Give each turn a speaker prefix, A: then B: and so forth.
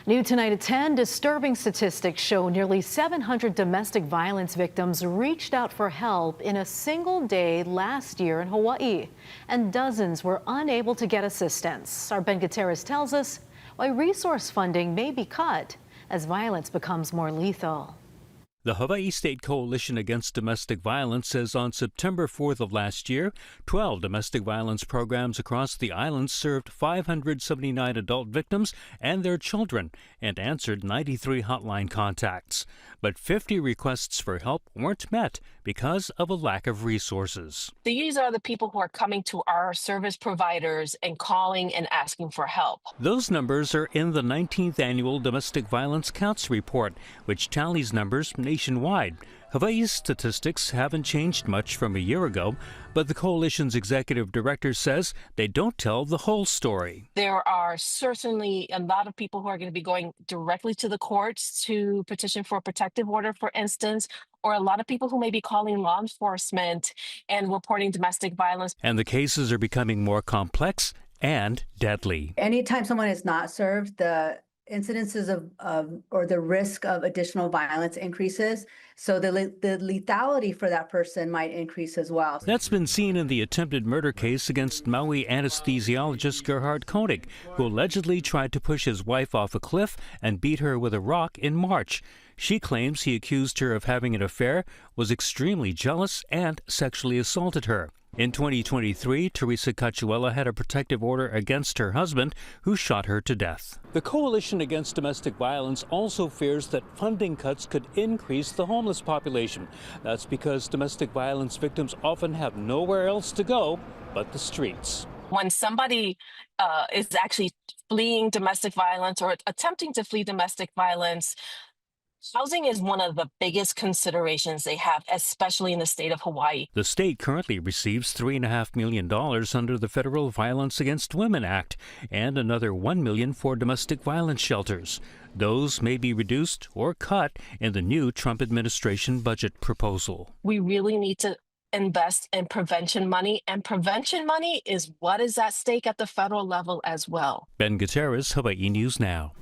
A: New tonight at 10, disturbing statistics show nearly 700 domestic violence victims reached out for help in a single day last year in Hawaii, and dozens were unable to get assistance. Our Ben Gutierrez tells us why resource funding may be cut as violence becomes more lethal.
B: The Hawaii State Coalition Against Domestic Violence says on September 4th of last year, 12 domestic violence programs across the island served 579 adult victims and their children and answered 93 hotline contacts. But 50 requests for help weren't met because of a lack of resources.
C: These are the people who are coming to our service providers and calling and asking for help.
B: Those numbers are in the 19th Annual Domestic Violence Counts Report, which tallies numbers nationwide. Hawaii's statistics haven't changed much from a year ago, but the coalition's executive director says they don't tell the whole story.
C: There are certainly a lot of people who are going to be going directly to the courts to petition for a protective order, for instance, or a lot of people who may be calling law enforcement and reporting domestic violence.
B: And the cases are becoming more complex and deadly.
D: Anytime someone is not served, the incidences of or the risk of additional violence increases. So the lethality for that person might increase as well.
B: That's been seen in the attempted murder case against Maui anesthesiologist Gerhard Koenig, who allegedly tried to push his wife off a cliff and beat her with a rock in March. She claims he accused her of having an affair, was extremely jealous, and sexually assaulted her. In 2023, Teresa Cachuela had a protective order against her husband, who shot her to death. The Coalition Against Domestic Violence also fears that funding cuts could increase the homeless population. That's because domestic violence victims often have nowhere else to go but the streets.
C: When somebody is actually fleeing domestic violence or attempting to flee domestic violence, housing is one of the biggest considerations they have, especially in the state of Hawaii.
B: The state currently receives $3.5 million under the Federal Violence Against Women Act and another $1 million for domestic violence shelters. Those may be reduced or cut in the new Trump administration budget proposal.
C: We really need to invest in prevention money, and prevention money is what is at stake at the federal level as well.
B: Ben Gutierrez, Hawaii News Now.